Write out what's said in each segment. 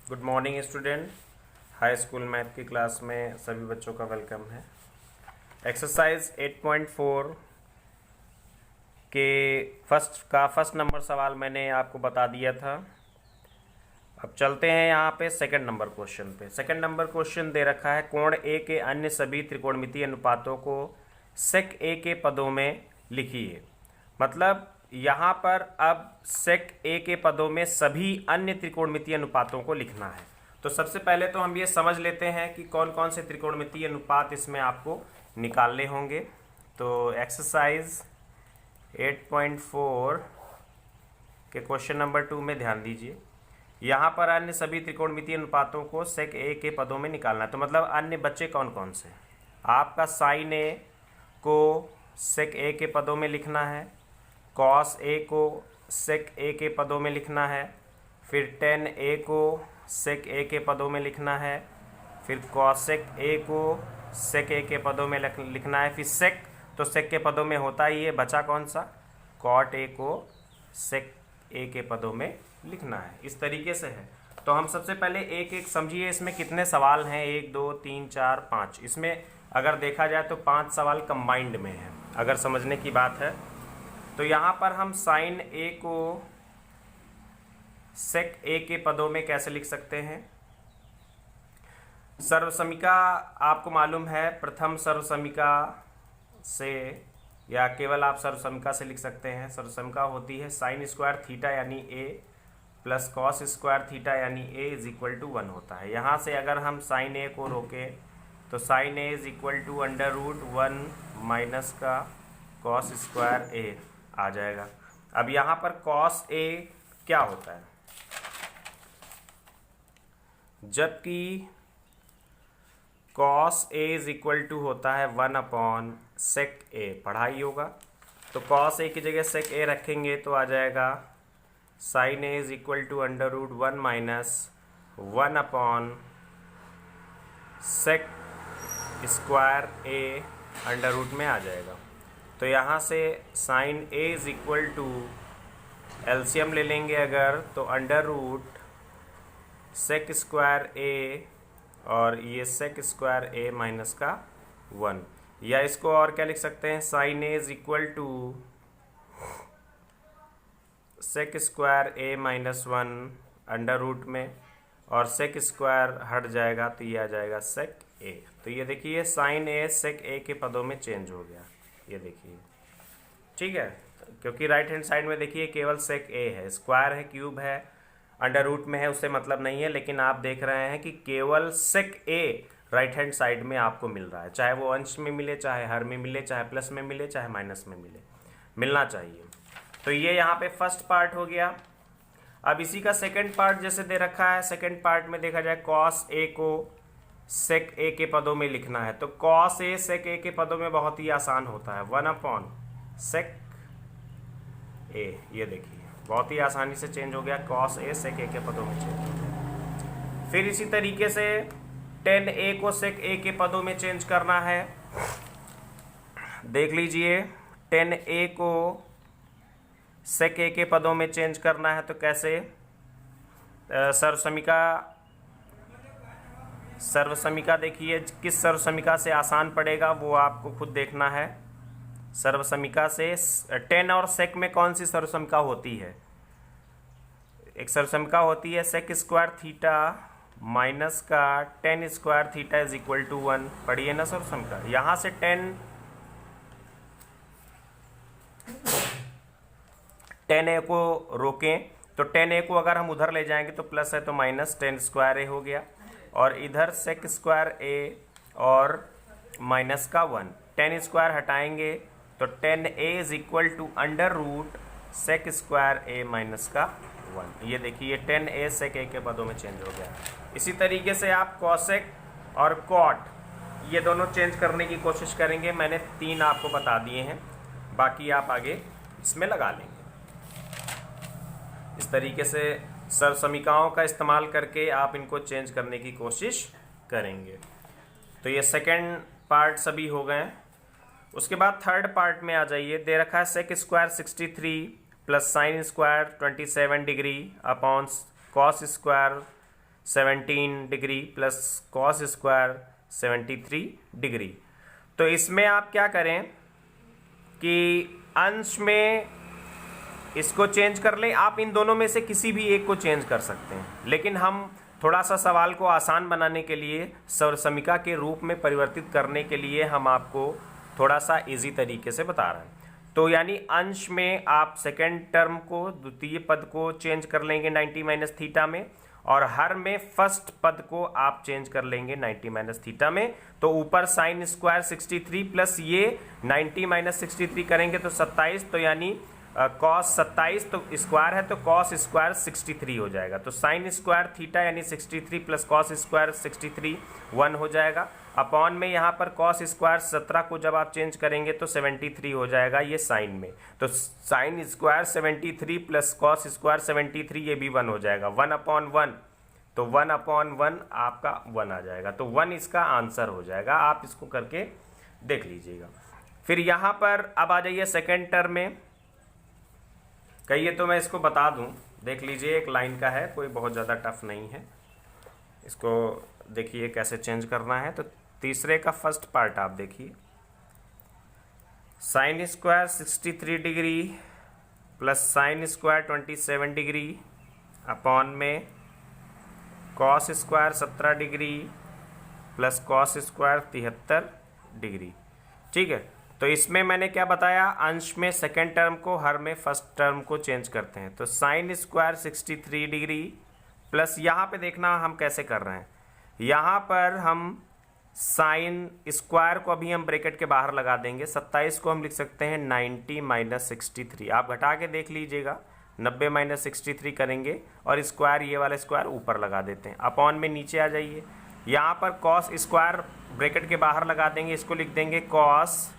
Good morning student. High school math की class में सभी बच्चों का वेलकम है। एक्सरसाइज 8.4 के फर्स्ट नंबर सवाल मैंने आपको बता दिया था। अब चलते हैं यहाँ पे सेकंड नंबर क्वेश्चन पे। सेकंड नंबर क्वेश्चन दे रखा है, कोण ए के अन्य सभी त्रिकोणमितीय अनुपातों को सेक ए के पदों में लिखिए। मतलब यहाँ पर अब सेक ए के पदों में सभी अन्य त्रिकोणमितीय अनुपातों को लिखना है। तो सबसे पहले तो हम ये समझ लेते हैं कि कौन कौन से त्रिकोणमितीय अनुपात इसमें आपको निकालने होंगे। तो एक्सरसाइज 8.4 के क्वेश्चन नंबर 2 में ध्यान दीजिए। यहाँ पर अन्य सभी त्रिकोणमितीय अनुपातों को सेक ए के पदों में निकालना है। तो मतलब अन्य बच्चे कौन कौन से, आपका साइन ए को सेक ए के पदों में लिखना है, कॉस ए को सेक ए के पदों में लिखना है, फिर टेन ए को सेक ए के पदों में लिखना है, फिर कॉसेक ए को सेक ए के पदों में लिखना है, फिर सेक तो सेक के पदों में होता ही है, बचा कौन सा, कॉट ए को सेक ए के पदों में लिखना है। इस तरीके से है। तो हम सबसे पहले एक एक समझिए इसमें कितने सवाल हैं, 1 2 3 4 5। इसमें अगर देखा जाए तो 5 सवाल कंबाइंड में है। अगर समझने की बात है तो यहाँ पर हम साइन ए को सेक ए के पदों में कैसे लिख सकते हैं। सर्वसमीका आपको मालूम है, प्रथम सर्वसमीका से या केवल आप सर्वसमीका से लिख सकते हैं। सर्वसमीका होती है साइन स्क्वायर थीटा यानी ए प्लस कॉस स्क्वायर थीटा यानी ए इज इक्वल टू 1 होता है। यहाँ से अगर हम साइन ए को रोकें तो sine A is equal to under root 1 minus का कॉस स्क्वायर ए आ जाएगा। अब यहाँ पर कॉस ए क्या होता है, जबकि cos A is equal to होता है 1 अपॉन सेक ए, पढ़ाई होगा। तो कॉस ए की जगह सेक ए रखेंगे तो आ जाएगा sine A is equal to under root 1 minus 1 upon sec square A under root में आ जाएगा। तो यहाँ से sine A is equal to LCM ले लेंगे अगर, तो under root sec square A और ये सेक स्क्वायर ए माइनस का 1, या इसको और क्या लिख सकते हैं, sine A is equal to sec square A minus 1 under root में, और सेक स्क्वायर हट जाएगा तो ये आ जाएगा सेक ए। तो ये देखिए साइन ए सेक ए के पदों में चेंज हो गया, ये देखिए, ठीक है। क्योंकि राइट हैंड साइड में देखिए केवल सेक ए है, स्क्वायर है, क्यूब है, अंडर रूट में है, उससे मतलब नहीं है। लेकिन आप देख रहे हैं कि केवल सेक ए राइट हैंड साइड में आपको मिल रहा है, चाहे वो अंश में मिले, चाहे हर में मिले, चाहे प्लस में मिले, चाहे माइनस में मिले, मिलना चाहिए। तो ये यहाँ पे फर्स्ट पार्ट हो गया। अब इसी का सेकेंड पार्ट जैसे दे रखा है, सेकेंड पार्ट में देखा जाए कॉस ए को सेक ए के पदों में लिखना है। तो कॉस ए सेक ए के पदों में बहुत ही आसान होता है, 1 अपॉन सेक ए, ये देखिए बहुत ही आसानी से चेंज हो गया, कॉस ए सेक ए के पदों में चेंज हो गया। फिर इसी तरीके से टेन ए को सेक ए के पदों में चेंज करना है। देख लीजिए टेन ए को सेक ए के पदों में चेंज करना है तो कैसे, सर्वसमीका देखिए किस सर्वसमीका से आसान पड़ेगा वो आपको खुद देखना है। सर्वसमीका से टेन और सेक में कौन सी सर्वसमीका होती है, एक सर्वसमीका होती है सेक स्क्वायर थीटा माइनस का tan square theta is equal to 1, पढ़िए ना सर्वसमीका। यहाँ से टेन ए को रोकें तो टेन ए को अगर हम उधर ले जाएंगे तो प्लस है तो माइनस टेन स्क्वायर ए हो गया, और इधर सेक स्क्वायर ए और माइनस का 1, टेन स्क्वायर हटाएंगे तो tan A is equal to under root sec square A minus का 1। ये देखिए टेन ए सेक ए के पदों में चेंज हो गया। इसी तरीके से आप कॉसेक और कॉट ये दोनों चेंज करने की कोशिश करेंगे। मैंने 3 आपको बता दिए हैं, बाकी आप आगे इसमें लगा लेंगे। इस तरीके से सर्वसमीकाओं का इस्तेमाल करके आप इनको चेंज करने की कोशिश करेंगे। तो ये सेकेंड पार्ट सभी हो गए। उसके बाद थर्ड पार्ट में आ जाइए। दे रखा है sec square 63 plus sine square 27 degree upon cos square 17 degree plus cos square 73 degree. तो इसमें आप क्या करें कि अंश में इसको चेंज कर लें। आप इन दोनों में से किसी भी एक को चेंज कर सकते हैं, लेकिन हम थोड़ा सा सवाल को आसान बनाने के लिए, सर्वसमीका के रूप में परिवर्तित करने के लिए हम आपको थोड़ा सा इजी तरीके से बता रहे हैं। तो यानी अंश में आप सेकेंड टर्म को, द्वितीय पद को चेंज कर लेंगे 90 माइनस थीटा में, और हर में फर्स्ट पद को आप चेंज कर लेंगे 90 माइनस थीटा में। तो ऊपर साइन स्क्वायर 63 प्लस ये 90 माइनस 63 करेंगे तो 27, तो यानी कॉस 27 तो स्क्वायर है तो कॉस स्क्वायर 63 हो जाएगा। तो साइन स्क्वायर थीटा यानी 63 प्लस कॉस स्क्वायर 63 1 हो जाएगा। अपॉन में यहाँ पर कॉस स्क्वायर 17 को जब आप चेंज करेंगे तो 73 हो जाएगा ये साइन में। तो sine square 73 plus cos square 73 ये भी 1 हो जाएगा। 1/1 तो 1/1 आपका 1 आ जाएगा। तो 1 इसका आंसर हो जाएगा। आप इसको करके देख लीजिएगा। फिर यहाँ पर अब आ जाइए सेकेंड टर्म में। कहिए तो मैं इसको बता दूं, देख लीजिए, एक लाइन का है, कोई बहुत ज़्यादा टफ नहीं है। इसको देखिए कैसे चेंज करना है। तो तीसरे का फर्स्ट पार्ट आप देखिए, sine square 63 degree plus sine square 27 degree upon में cos square 17 degree plus cos square 73 degree. ठीक है, तो इसमें मैंने क्या बताया, अंश में सेकेंड टर्म को, हर में फर्स्ट टर्म को चेंज करते हैं। तो साइन स्क्वायर 63 डिग्री प्लस यहाँ पे देखना हम कैसे कर रहे हैं। यहाँ पर हम साइन स्क्वायर को अभी हम ब्रैकेट के बाहर लगा देंगे। 27 को हम लिख सकते हैं 90 माइनस 63। आप घटा के देख लीजिएगा, 90 माइनस 63 करेंगे और स्क्वायर, ये वाला स्क्वायर ऊपर लगा देते हैं। अपॉन में नीचे आ जाइए, यहाँ पर कॉस स्क्वायर ब्रैकेट के बाहर लगा देंगे, इसको लिख देंगे कॉस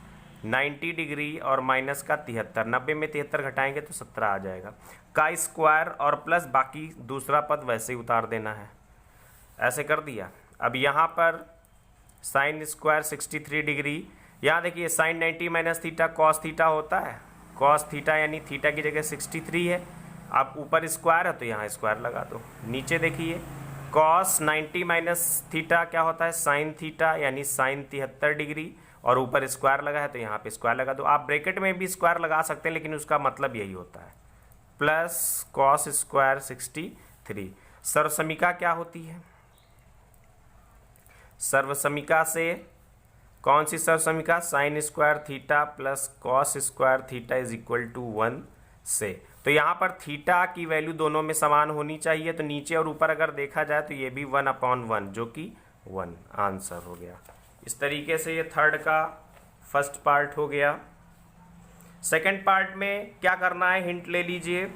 90 डिग्री और माइनस का 73। 90 में 73 घटाएंगे तो 17 आ जाएगा का स्क्वायर, और प्लस बाकी दूसरा पद वैसे ही उतार देना है। ऐसे कर दिया। अब यहाँ पर साइन स्क्वायर 63 डिग्री, यहाँ देखिए sine 90 minus theta cos theta होता है। कॉस थीटा यानी थीटा की जगह 63 है। अब ऊपर स्क्वायर है तो यहाँ स्क्वायर लगा दो। नीचे देखिए कॉस 90 माइनस थीटा क्या होता है, साइन थीटा यानी साइन 73 डिग्री, और ऊपर स्क्वायर लगा है तो यहाँ पे स्क्वायर लगा दो। आप ब्रैकेट में भी स्क्वायर लगा सकते हैं, लेकिन उसका मतलब यही होता है। Plus cos square 63। सर्वसमीका क्या होती है, सर्वसमीका से कौन सी सर्वसमीका, sine square theta plus cos square theta is equal to 1 से। तो यहाँ पर थीटा की वैल्यू दोनों में समान होनी चाहिए। तो नीचे और ऊपर अगर देखा जाए तो ये भी 1/1 जो कि 1 आंसर हो गया। इस तरीके से ये थर्ड का फर्स्ट पार्ट हो गया। सेकंड पार्ट में क्या करना है, हिंट ले लीजिए।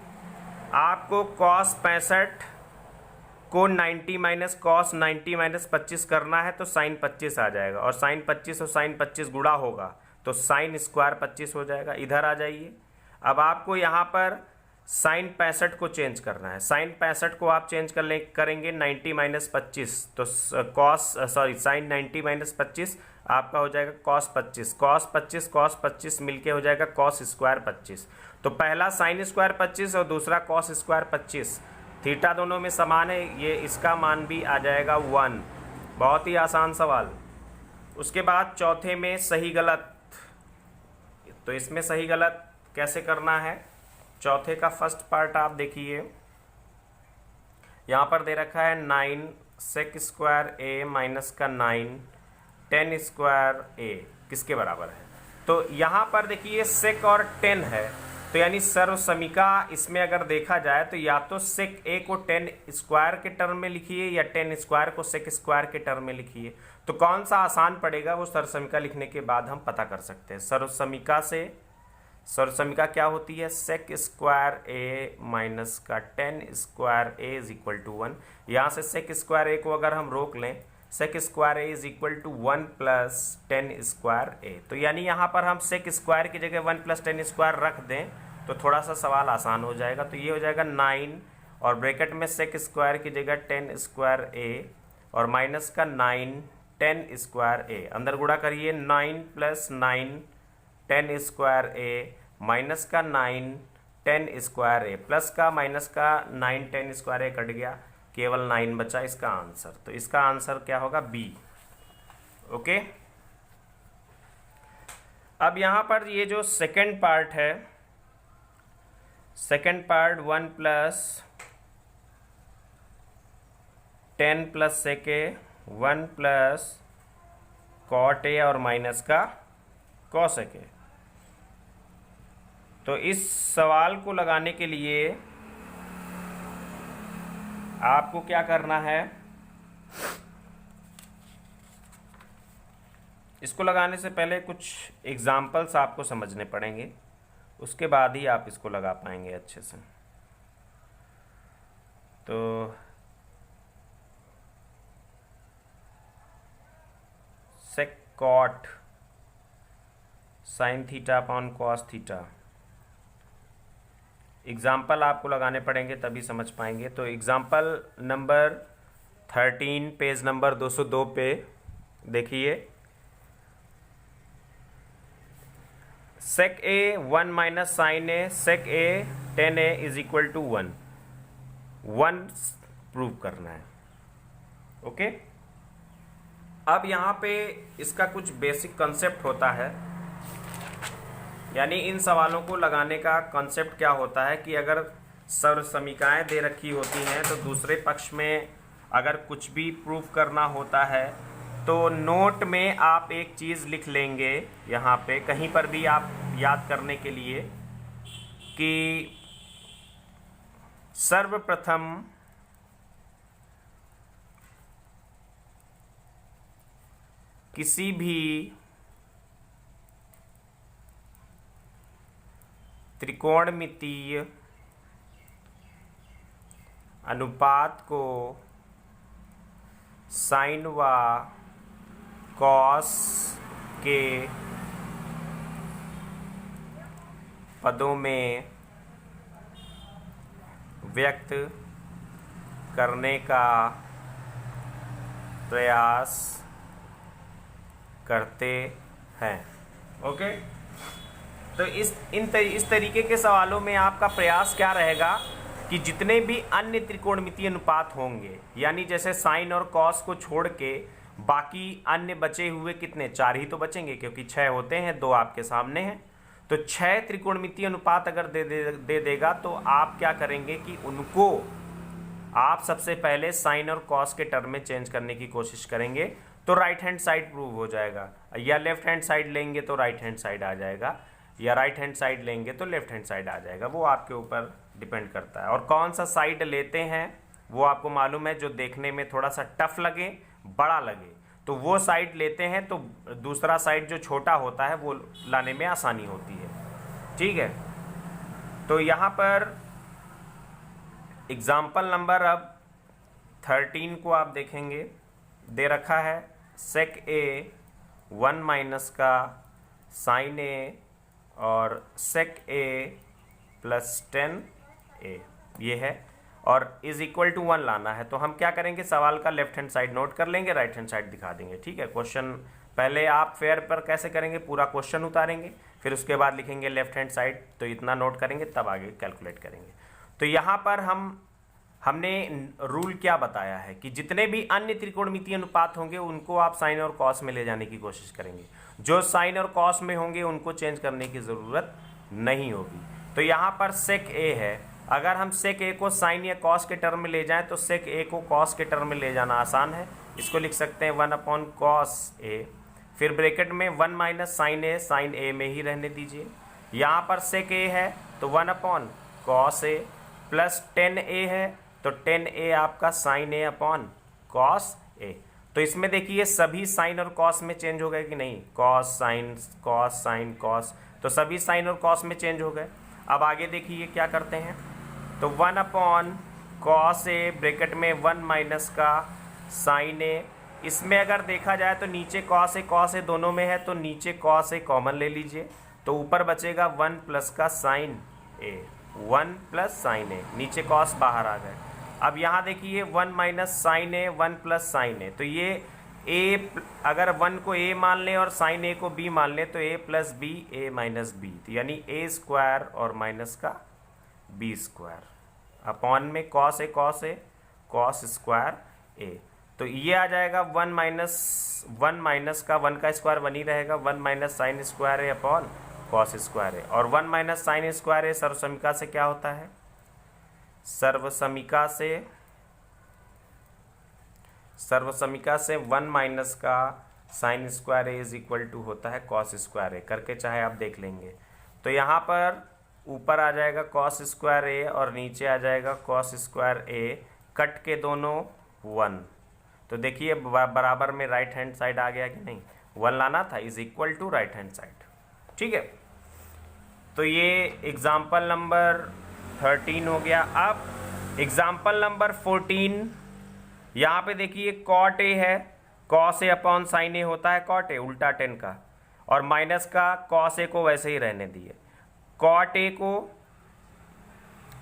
आपको कॉस 65 को 90 माइनस कॉस 90 माइनस 25 करना है तो साइन 25 आ जाएगा, और साइन 25 और साइन 25 गुणा होगा तो साइन स्क्वायर 25 हो जाएगा। इधर आ जाइए। अब आपको यहाँ पर साइन 65 को चेंज करना है। साइन 65 को आप चेंज करेंगे 90 माइनस 25, तो साइन 90 माइनस 25 आपका हो जाएगा कॉस 25। कॉस 25 कॉस 25 मिलके हो जाएगा कॉस स्क्वायर 25। तो पहला साइन स्क्वायर 25 और दूसरा कॉस स्क्वायर 25, थीटा दोनों में समान है, ये इसका मान भी आ जाएगा 1। बहुत ही आसान सवाल। उसके बाद चौथे में सही गलत। तो इसमें सही गलत कैसे करना है, चौथे का फर्स्ट पार्ट आप देखिए। यहाँ पर दे रखा है 9 सेक स्क्वायर ए माइनस का 9 10 स्क्वायर ए किसके बराबर है। तो यहाँ पर देखिए सेक और 10 है, तो यानी सर्वसमीका इसमें अगर देखा जाए तो या तो सेक ए को 10 स्क्वायर के टर्म में लिखिए या 10 स्क्वायर को सेक स्क्वायर के टर्म में लिखिए। तो कौन सा आसान पड़ेगा वो सर्वसमीका लिखने के बाद हम पता कर सकते हैं। सर्वसमीका से सर्वसमीका क्या होती है, सेक स्क्वायर ए माइनस का 10 square A is equal to 1। यहाँ से सेक स्क्वायर ए को अगर हम रोक लें, sec square A is equal to 1 plus 10 square A. तो यानी यहाँ पर हम सेक स्क्वायर की जगह 1 प्लस 10 स्क्वायर रख दें तो थोड़ा सा सवाल आसान हो जाएगा। तो ये हो जाएगा 9 और ब्रैकेट में सेक स्क्वायर की जगह 10 स्क्वायर ए और माइनस का 9 10 स्क्वायर ए। अंदर गुणा करिए 9 प्लस 9 10 स्क्वायर ए माइनस का 9 10 स्क्वायर ए प्लस का माइनस का 9 10 स्क्वायर ए कट गया केवल 9 बचा इसका आंसर। तो इसका आंसर क्या होगा? बी। ओके, अब यहां पर ये जो सेकंड पार्ट है, second part 1 plus 10 plus sec A 1 plus cot A और माइनस का कॉसेक ए। तो इस सवाल को लगाने के लिए आपको क्या करना है, इसको लगाने से पहले कुछ एग्जाम्पल्स आपको समझने पड़ेंगे, उसके बाद ही आप इसको लगा पाएंगे अच्छे से। तो sec cot sine theta upon cos theta, example आपको लगाने पड़ेंगे तभी समझ पाएंगे। तो एग्जाम्पल नंबर 13 पेज नंबर 202 पे देखिए, sec A 1 minus sine A sec A 10a is equal to 1 prove करना है। ओके, अब यहाँ पे इसका कुछ बेसिक कंसेप्ट होता है, यानी इन सवालों को लगाने का कॉन्सेप्ट क्या होता है कि अगर सर्वसमीकाएं दे रखी होती हैं तो दूसरे पक्ष में अगर कुछ भी प्रूफ करना होता है तो नोट में आप एक चीज़ लिख लेंगे, यहाँ पे कहीं पर भी आप याद करने के लिए, कि सर्वप्रथम किसी भी त्रिकोणमितीय अनुपात को साइन व कॉस के पदों में व्यक्त करने का प्रयास करते हैं। ओके, तो इस तरीके के सवालों में आपका प्रयास क्या रहेगा कि जितने भी अन्य त्रिकोणमितीय अनुपात होंगे, यानी जैसे साइन और कॉस को छोड़ के बाकी अन्य बचे हुए कितने, 4 ही तो बचेंगे क्योंकि 6 होते हैं, 2 आपके सामने हैं। तो 6 त्रिकोणमितीय अनुपात अगर दे देगा तो आप क्या करेंगे कि उनको आप सबसे पहले साइन और कॉस के टर्म में चेंज करने की कोशिश करेंगे, तो राइट हैंड साइड प्रूव हो जाएगा, या लेफ्ट हैंड साइड लेंगे तो राइट हैंड साइड आ जाएगा, या राइट हैंड साइड लेंगे तो लेफ्ट हैंड साइड आ जाएगा। वो आपके ऊपर डिपेंड करता है। और कौन सा साइड लेते हैं वो आपको मालूम है, जो देखने में थोड़ा सा टफ लगे, बड़ा लगे, तो वो साइड लेते हैं, तो दूसरा साइड जो छोटा होता है वो लाने में आसानी होती है। ठीक है, तो यहाँ पर एग्जाम्पल नंबर अब 13 को आप देखेंगे, दे रखा है सेक ए 1 माइनस का साइन ए और सेक ए प्लस 10a ये है, और इज इक्वल टू 1 लाना है। तो हम क्या करेंगे, सवाल का लेफ्ट हैंड साइड नोट कर लेंगे, राइट हैंड साइड दिखा देंगे। ठीक है, क्वेश्चन पहले आप फेयर पर कैसे करेंगे, पूरा क्वेश्चन उतारेंगे, फिर उसके बाद लिखेंगे लेफ्ट हैंड साइड, तो इतना नोट करेंगे तब आगे कैलकुलेट करेंगे। तो यहाँ पर हमने रूल क्या बताया है कि जितने भी अन्य त्रिकोणमितीय अनुपात होंगे उनको आप साइन और कॉस में ले जाने की कोशिश करेंगे, जो साइन और कॉस में होंगे उनको चेंज करने की ज़रूरत नहीं होगी। तो यहाँ पर सेक ए है, अगर हम सेक ए को साइन या कॉस के टर्म में ले जाएं तो सेक ए को कॉस के टर्म में ले जाना आसान है। इसको लिख सकते हैं 1 अपॉन कॉस ए, फिर ब्रैकेट में 1 माइनस साइन ए में ही रहने दीजिए। यहाँ पर सेक ए है तो 1 upon cos A plus 10a है तो 10a आपका sign A upon cos A. तो इसमें देखिए सभी साइन और कॉस में चेंज हो गए कि नहीं, कॉस साइन कॉस, तो सभी साइन और कॉस में चेंज हो गए। अब आगे देखिए क्या करते हैं, तो 1 अपॉन कॉस ए ब्रैकेट में 1 माइनस का साइन ए, इसमें अगर देखा जाए तो नीचे कॉस ए दोनों में है, तो नीचे कॉस ए कॉमन ले लीजिए, तो ऊपर बचेगा 1 प्लस का साइन ए, 1 प्लस साइन ए, नीचे कॉस बाहर आ गए। अब यहाँ देखिए 1 माइनस साइन ए 1 प्लस साइन ए, तो ये ए अगर 1 को ए मान लें और साइन ए को बी मान लें तो ए प्लस बी ए माइनस बी, तो यानी ए स्क्वायर और माइनस का बी स्क्वायर अपॉन में cos A cos square A. तो ये आ जाएगा 1 माइनस का 1 का स्क्वायर 1 ही रहेगा, 1 minus sine square A upon cos square A. और 1 माइनस साइन स्क्वायर ए सर्वसमीका से क्या होता है, सर्वसमीका से 1 माइनस का sine square A is equal to होता है कॉस स्क्वायर ए, करके चाहे आप देख लेंगे। तो यहाँ पर ऊपर आ जाएगा कॉस स्क्वायर ए और नीचे आ जाएगा कॉस स्क्वायर ए, कट के दोनों 1। तो देखिए बराबर में राइट हैंड साइड आ गया कि नहीं, 1 लाना था, is equal to right hand side. ठीक है, तो ये एग्जाम्पल नंबर 13 हो गया। अब एग्जाम्पल नंबर 14, यहाँ पे देखिए कॉट ए है, कॉस ए अपॉन साइन ए होता है कॉट ए, उल्टा 10 का, और माइनस का कॉस ए को वैसे ही रहने दिए। कॉट ए को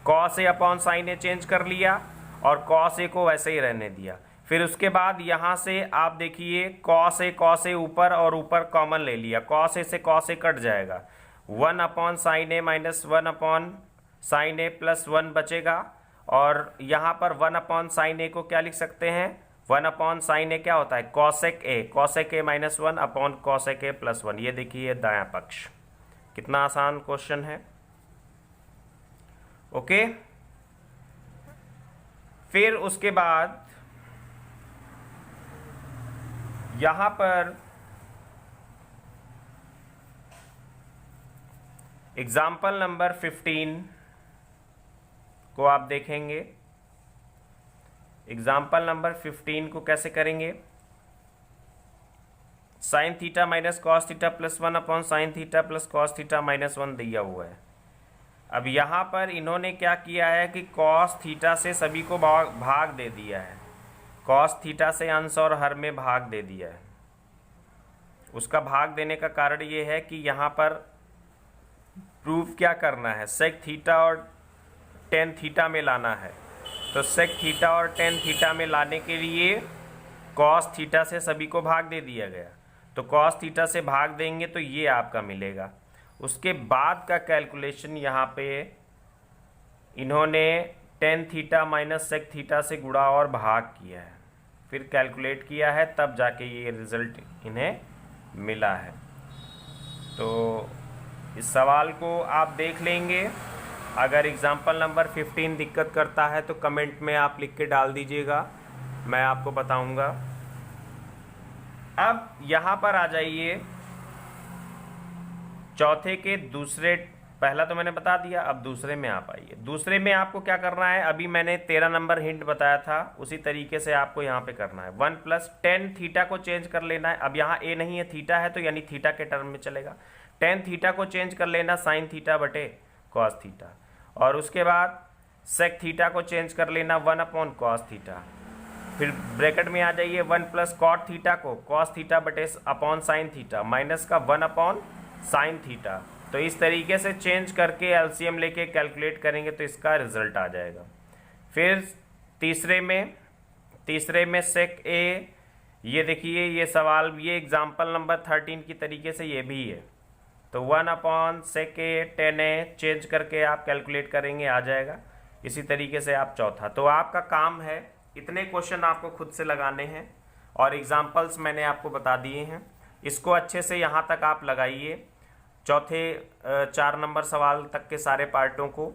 cos A upon sine A change कर लिया और कॉस ए को वैसे ही रहने दिया। फिर उसके बाद यहाँ से आप देखिए कॉस ए ऊपर और ऊपर कॉमन ले लिया, कॉस ए से कॉस ए कट जाएगा, 1 अपॉन साइन ए माइनस 1 अपॉन साइन ए प्लस 1 बचेगा। और यहाँ पर 1 अपॉन साइन ए को क्या लिख सकते हैं, 1 अपॉन साइन ए क्या होता है, कॉसेक ए माइनस 1 अपॉन कॉसेक ए प्लस 1। ये देखिए दायां पक्ष, कितना आसान क्वेश्चन है। ओके, फिर उसके बाद यहां पर एग्जाम्पल नंबर 15 को आप देखेंगे। एग्जाम्पल नंबर 15 को कैसे करेंगे, sine theta minus cos theta plus 1 upon sine theta plus cos theta minus 1 दिया हुआ है। अब यहाँ पर इन्होंने क्या किया है कि कॉस थीटा से सभी को भाग दे दिया है, कॉस थीटा से अंश और हर में भाग दे दिया है। उसका भाग देने का कारण ये है कि यहाँ पर प्रूफ क्या करना है, सेक थीटा और टेन थीटा में लाना है। तो सेक थीटा और टेन थीटा में लाने के लिए कॉस थीटा से सभी को भाग दे दिया गया, तो कॉस थीटा से भाग देंगे तो ये आपका मिलेगा। उसके बाद का कैलकुलेशन यहाँ पे इन्होंने tan theta minus sec theta से गुणा और भाग किया है, फिर कैलकुलेट किया है, तब जाके ये रिजल्ट इन्हें मिला है। तो इस सवाल को आप देख लेंगे। अगर एग्जाम्पल नंबर 15 दिक्कत करता है तो कमेंट में आप लिख के डाल दीजिएगा, मैं आपको बताऊंगा। अब यहाँ पर आ जाइए चौथे के दूसरे, पहला तो मैंने बता दिया, अब दूसरे में आप आइए। दूसरे में आपको क्या करना है, अभी मैंने 13 नंबर हिंट बताया था, उसी तरीके से आपको यहाँ पे करना है। 1 प्लस टेन थीटा को चेंज कर लेना है। अब यहाँ ए नहीं है, थीटा है, तो यानी थीटा के टर्म में चलेगा। टेन थीटा को चेंज कर लेना साइन थीटा बटे कॉस थीटा, और उसके बाद सेक थीटा को चेंज कर लेना 1 अपॉन कॉस थीटा। फिर ब्रैकेट में आ जाइए 1 प्लस कॉट थीटा को कॉस थीटा बटे अपॉन साइन थीटा, माइनस का 1 अपॉन साइन थीटा। तो इस तरीके से चेंज करके एलसीएम लेके कैलकुलेट करेंगे तो इसका रिजल्ट आ जाएगा। फिर तीसरे में सेक ए, ये देखिए ये सवाल, ये एग्जाम्पल नंबर 13 की तरीके से ये भी है। तो 1 upon sec A tan A change करके आप कैलकुलेट करेंगे, आ जाएगा। इसी तरीके से आप चौथा, तो आपका काम है इतने क्वेश्चन आपको खुद से लगाने हैं और एग्जाम्पल्स मैंने आपको बता दिए हैं। इसको अच्छे से यहाँ तक आप लगाइए, चौथे 4 नंबर सवाल तक के सारे पार्टों को।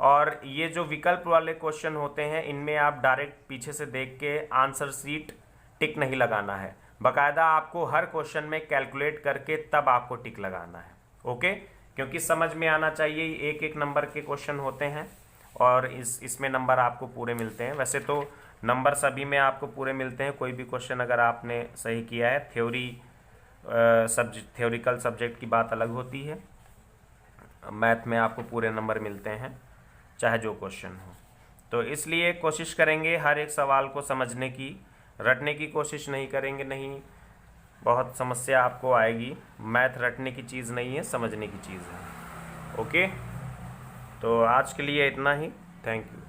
और ये जो विकल्प वाले क्वेश्चन होते हैं इनमें आप डायरेक्ट पीछे से देख के आंसर शीट टिक नहीं लगाना है, बाकायदा आपको हर क्वेश्चन में कैलकुलेट करके तब आपको टिक लगाना है। ओके, क्योंकि समझ में आना चाहिए, एक एक नंबर के क्वेश्चन होते हैं और इसमें नंबर आपको पूरे मिलते हैं। वैसे तो नंबर सभी में आपको पूरे मिलते हैं, कोई भी क्वेश्चन अगर आपने सही किया है। थ्योरिकल सब्जेक्ट की बात अलग होती है, मैथ में आपको पूरे नंबर मिलते हैं चाहे जो क्वेश्चन हो। तो इसलिए कोशिश करेंगे हर एक सवाल को समझने की, रटने की कोशिश नहीं करेंगे, नहीं बहुत समस्या आपको आएगी। मैथ रटने की चीज़ नहीं है, समझने की चीज़ है। ओके, तो आज के लिए इतना ही, थैंक यू।